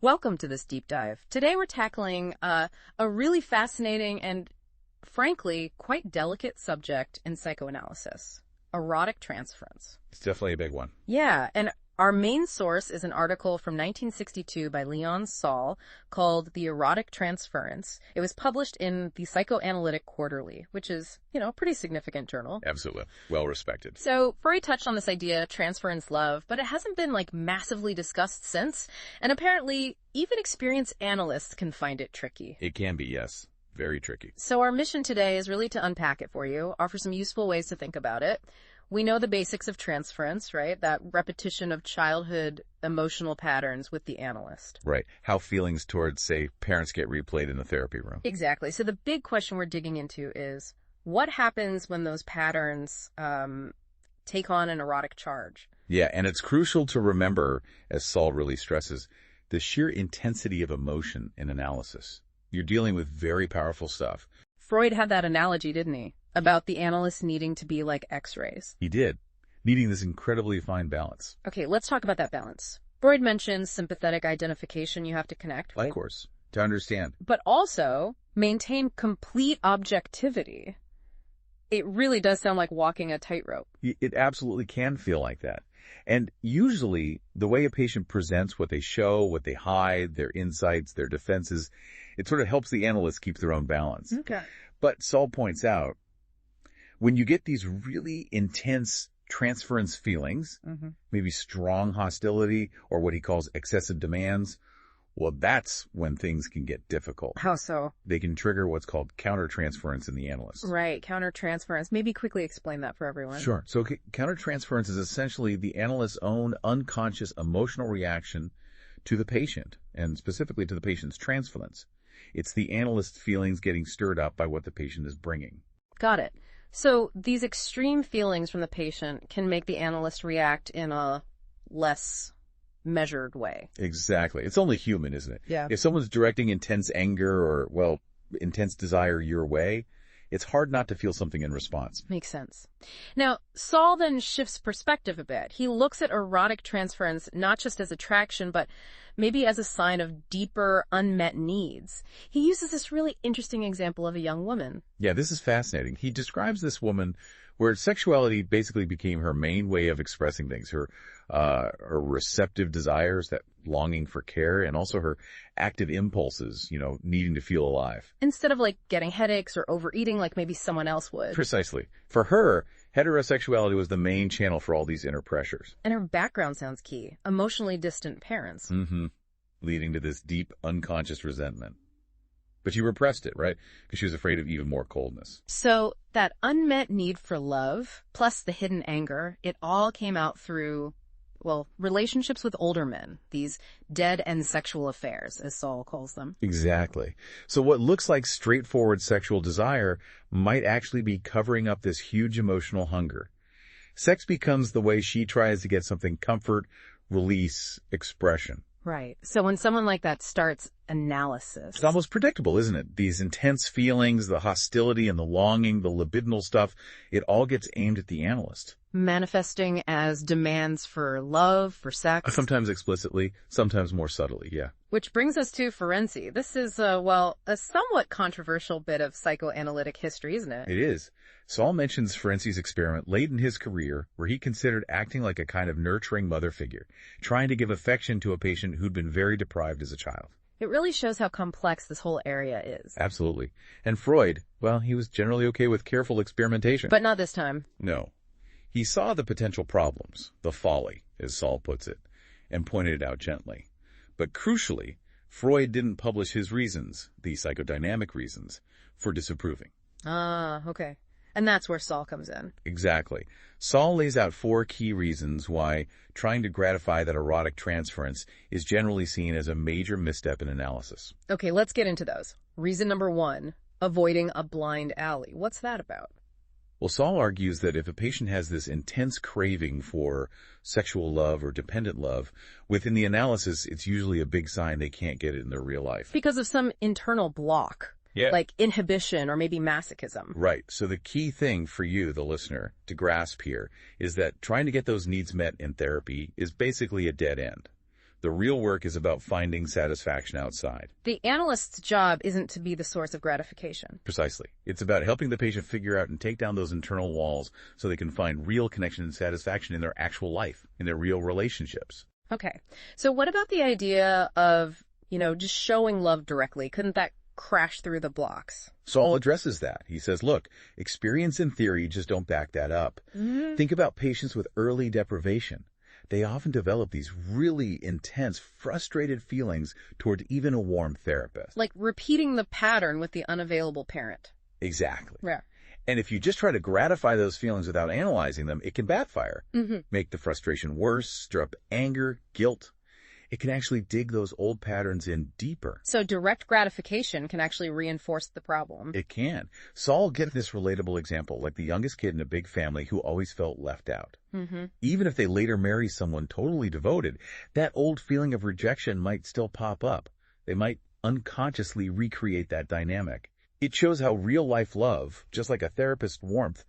Welcome to this deep dive. Today we're tackling a really fascinating and, frankly, quite delicate subject in psychoanalysis, erotic transference. It's definitely a big one. Yeah, and our main source is an article from 1962 by Leon Saul called The Erotic Transference. It was published in the Psychoanalytic Quarterly, which is, a pretty significant journal. Absolutely. Well respected. So Freud touched on this idea, Transference Love, but it hasn't been massively discussed since. And apparently, even experienced analysts can find it tricky. It can be, yes. Very tricky. So our mission today is really to unpack it for you, offer some useful ways to think about it. We know the basics of transference, right? That repetition of childhood emotional patterns with the analyst. Right. How feelings towards, say, parents get replayed in the therapy room. Exactly. So the big question we're digging into is, what happens when those patterns take on an erotic charge? Yeah, and it's crucial to remember, as Saul really stresses, the sheer intensity of emotion in analysis. You're dealing with very powerful stuff. Freud had that analogy, didn't he? About the analyst needing to be like X-rays. He did, needing this incredibly fine balance. Okay, let's talk about that balance. Freud mentions sympathetic identification you have to connect. Of course, to understand. But also maintain complete objectivity. It really does sound like walking a tightrope. It absolutely can feel like that. And usually, the way a patient presents what they show, what they hide, their insights, their defenses, it sort of helps the analyst keep their own balance. Okay. But Saul points out, when you get these really intense transference feelings, maybe strong hostility or what he calls excessive demands, well, that's when things can get difficult. How so? They can trigger what's called countertransference in the analyst. Right, countertransference. Maybe quickly explain that for everyone. Sure. So countertransference is essentially the analyst's own unconscious emotional reaction to the patient, and specifically to the patient's transference. It's the analyst's feelings getting stirred up by what the patient is bringing. Got it. So these extreme feelings from the patient can make the analyst react in a less measured way. Exactly. It's only human, isn't it? Yeah. If someone's directing intense anger or, intense desire your way, it's hard not to feel something in response. Makes sense. Now, Saul then shifts perspective a bit. He looks at erotic transference not just as attraction, but maybe as a sign of deeper unmet needs. He uses this really interesting example of a young woman. Yeah, this is fascinating. He describes this woman where sexuality basically became her main way of expressing things, her receptive desires, that longing for care, and also her active impulses, needing to feel alive. Instead of getting headaches or overeating like maybe someone else would. Precisely. For her, heterosexuality was the main channel for all these inner pressures. And her background sounds key. Emotionally distant parents. Leading to this deep, unconscious resentment. But she repressed it, right? Because she was afraid of even more coldness. So that unmet need for love, plus the hidden anger, it all came out through, relationships with older men, these dead-end sexual affairs, as Saul calls them. Exactly. So what looks like straightforward sexual desire might actually be covering up this huge emotional hunger. Sex becomes the way she tries to get something comfort, release, expression. Right. So when someone like that starts analysis... It's almost predictable, isn't it? These intense feelings, the hostility and the longing, the libidinal stuff, it all gets aimed at the analyst. Manifesting as demands for love, for sex. Sometimes explicitly, sometimes more subtly, yeah. Which brings us to Ferenczi. This is, a somewhat controversial bit of psychoanalytic history, isn't it? It is. Saul mentions Ferenczi's experiment late in his career where he considered acting like a kind of nurturing mother figure, trying to give affection to a patient who'd been very deprived as a child. It really shows how complex this whole area is. Absolutely. And Freud, he was generally okay with careful experimentation. But not this time. No. He saw the potential problems, the folly, as Saul puts it, and pointed it out gently. But crucially, Freud didn't publish his reasons, the psychodynamic reasons, for disapproving. Ah, okay. And that's where Saul comes in. Exactly. Saul lays out 4 key reasons why trying to gratify that erotic transference is generally seen as a major misstep in analysis. Okay, let's get into those. Reason number 1, avoiding a blind alley. What's that about? Well, Saul argues that if a patient has this intense craving for sexual love or dependent love, within the analysis, it's usually a big sign they can't get it in their real life. Because of some internal block. Yeah. Like inhibition or maybe masochism. Right. So the key thing for you, the listener, to grasp here is that trying to get those needs met in therapy is basically a dead end. The real work is about finding satisfaction outside. The analyst's job isn't to be the source of gratification. Precisely. It's about helping the patient figure out and take down those internal walls so they can find real connection and satisfaction in their actual life, in their real relationships. Okay. So what about the idea of, just showing love directly? Couldn't that crash through the blocks? Saul addresses that. He says, look, experience and theory just don't back that up. Mm-hmm. Think about patients with early deprivation. They often develop these really intense, frustrated feelings toward even a warm therapist. Like repeating the pattern with the unavailable parent. Exactly. Yeah. And if you just try to gratify those feelings without analyzing them, it can backfire. Mm-hmm. Make the frustration worse, stir up anger, guilt. It can actually dig those old patterns in deeper. So direct gratification can actually reinforce the problem. It can. Saul gets this relatable example, like the youngest kid in a big family who always felt left out. Mm-hmm. Even if they later marry someone totally devoted, that old feeling of rejection might still pop up. They might unconsciously recreate that dynamic. It shows how real-life love, just like a therapist's warmth,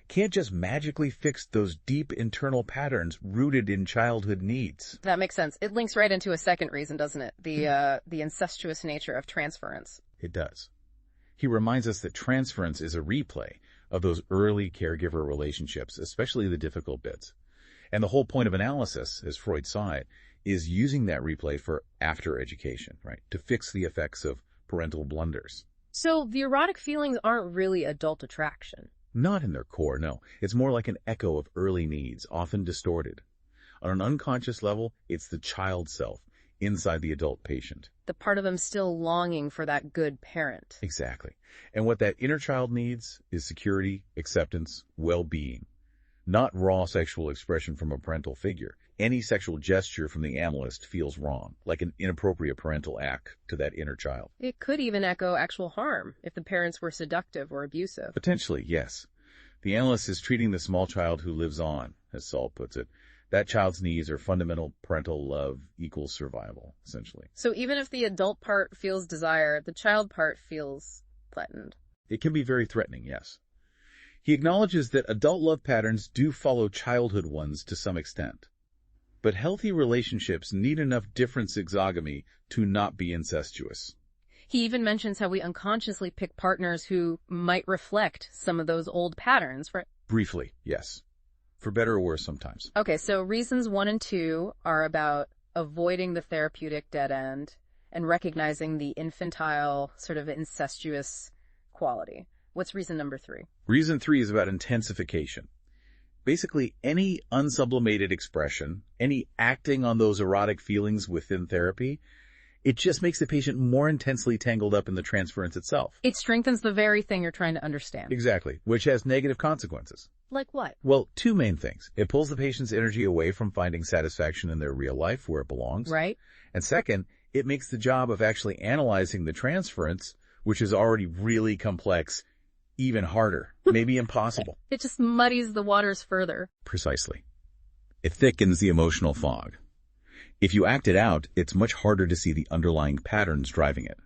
can't just magically fix those deep internal patterns rooted in childhood needs. That makes sense. It links right into a second reason, doesn't it? The incestuous nature of transference. It does. He reminds us that transference is a replay of those early caregiver relationships, especially the difficult bits. And the whole point of analysis, as Freud saw it, is using that replay for after education, right? To fix the effects of parental blunders. So the erotic feelings aren't really adult attraction. Not in their core, no. It's more like an echo of early needs, often distorted. On an unconscious level, it's the child self inside the adult patient. The part of them still longing for that good parent. Exactly. And what that inner child needs is security, acceptance, well-being. Not raw sexual expression from a parental figure. Any sexual gesture from the analyst feels wrong, like an inappropriate parental act to that inner child. It could even echo actual harm if the parents were seductive or abusive. Potentially, yes. The analyst is treating the small child who lives on, as Saul puts it. That child's needs are fundamental parental love equals survival, essentially. So even if the adult part feels desire, the child part feels threatened. It can be very threatening, yes. He acknowledges that adult love patterns do follow childhood ones to some extent. But healthy relationships need enough different exogamy to not be incestuous. He even mentions how we unconsciously pick partners who might reflect some of those old patterns, right? Briefly, yes. For better or worse sometimes. Okay, so reasons 1 and 2 are about avoiding the therapeutic dead end and recognizing the infantile, sort of incestuous quality. What's reason number 3? Reason 3 is about intensification. Basically, any unsublimated expression, any acting on those erotic feelings within therapy, it just makes the patient more intensely tangled up in the transference itself. It strengthens the very thing you're trying to understand. Exactly, which has negative consequences. Like what? Well, 2 main things. It pulls the patient's energy away from finding satisfaction in their real life where it belongs. Right. And second, it makes the job of actually analyzing the transference, which is already really complex, even harder, maybe impossible. It just muddies the waters further. Precisely. It thickens the emotional fog. If you act it out, it's much harder to see the underlying patterns driving it.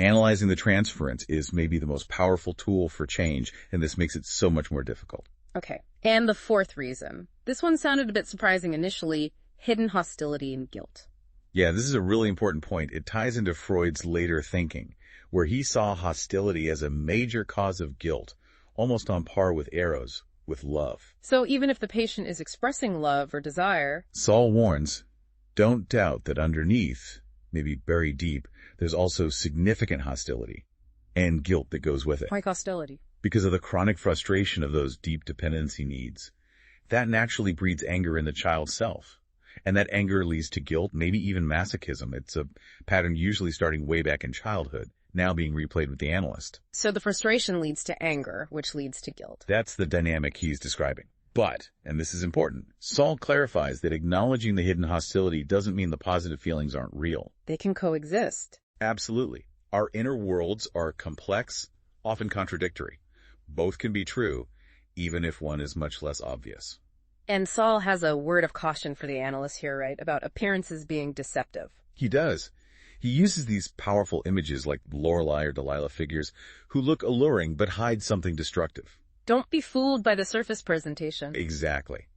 Analyzing the transference is maybe the most powerful tool for change, and this makes it so much more difficult. Okay. And the 4th reason. This one sounded a bit surprising initially, hidden hostility and guilt. Yeah, this is a really important point. It ties into Freud's later thinking, where he saw hostility as a major cause of guilt, almost on par with Eros, with love. So even if the patient is expressing love or desire, Saul warns, don't doubt that underneath, maybe buried deep, there's also significant hostility and guilt that goes with it. why hostility? Because of the chronic frustration of those deep dependency needs. That naturally breeds anger in the child's self. And that anger leads to guilt, maybe even masochism. It's a pattern usually starting way back in childhood, now being replayed with the analyst. So the frustration leads to anger, which leads to guilt. That's the dynamic he's describing. But, and this is important, Saul clarifies that acknowledging the hidden hostility doesn't mean the positive feelings aren't real. They can coexist. Absolutely. Our inner worlds are complex, often contradictory. Both can be true, even if one is much less obvious. And Saul has a word of caution for the analyst here, right, about appearances being deceptive. He does. He uses these powerful images like Lorelei or Delilah figures who look alluring but hide something destructive. Don't be fooled by the surface presentation. Exactly.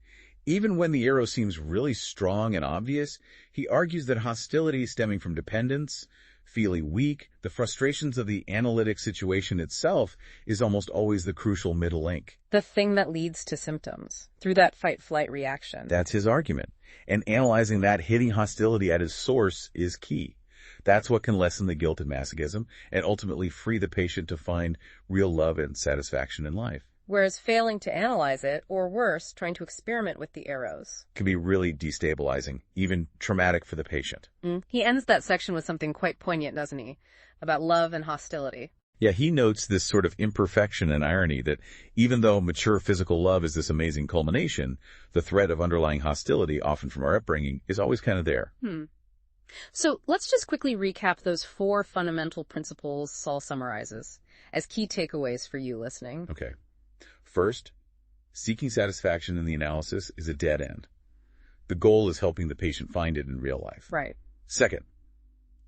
Even when the arrow seems really strong and obvious, he argues that hostility stemming from dependence, feeling weak, the frustrations of the analytic situation itself is almost always the crucial middle link. The thing that leads to symptoms, through that fight-flight reaction. That's his argument. And analyzing that, hitting hostility at its source is key. That's what can lessen the guilt and masochism and ultimately free the patient to find real love and satisfaction in life. Whereas failing to analyze it, or worse, trying to experiment with the arrows, Can be really destabilizing, even traumatic for the patient. He ends that section with something quite poignant, doesn't he? About love and hostility. Yeah, he notes this sort of imperfection and irony that even though mature physical love is this amazing culmination, the threat of underlying hostility, often from our upbringing, is always kind of there. So let's just quickly recap those 4 fundamental principles Saul summarizes as key takeaways for you listening. Okay. First, seeking satisfaction in the analysis is a dead end. The goal is helping the patient find it in real life. Right. Second,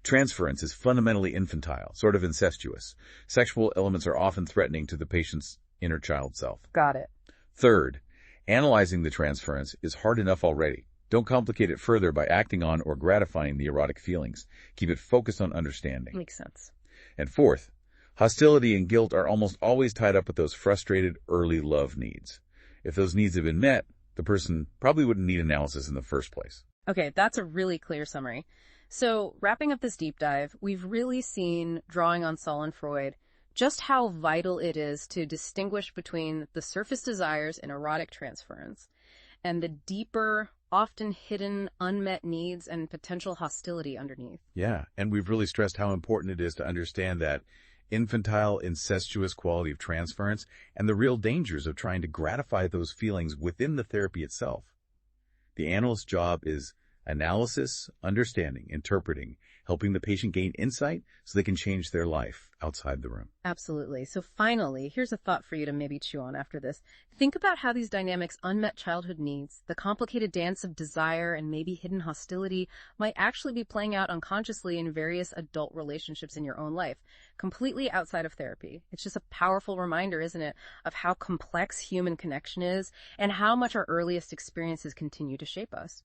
transference is fundamentally infantile, sort of incestuous. Sexual elements are often threatening to the patient's inner child self. Got it. Third, analyzing the transference is hard enough already. Don't complicate it further by acting on or gratifying the erotic feelings. Keep it focused on understanding. Makes sense. And fourth, hostility and guilt are almost always tied up with those frustrated early love needs. If those needs have been met, the person probably wouldn't need analysis in the first place. Okay, that's a really clear summary. So, wrapping up this deep dive, we've really seen, drawing on Saul and Freud, just how vital it is to distinguish between the surface desires in erotic transference and the deeper, often hidden, unmet needs and potential hostility underneath. Yeah, and we've really stressed how important it is to understand that infantile, incestuous quality of transference and the real dangers of trying to gratify those feelings within the therapy itself. The analyst's job is analysis, understanding, interpreting, helping the patient gain insight so they can change their life outside the room. Absolutely. So finally, here's a thought for you to maybe chew on after this. Think about how these dynamics, unmet childhood needs, the complicated dance of desire and maybe hidden hostility might actually be playing out unconsciously in various adult relationships in your own life, completely outside of therapy. It's just a powerful reminder, isn't it, of how complex human connection is and how much our earliest experiences continue to shape us.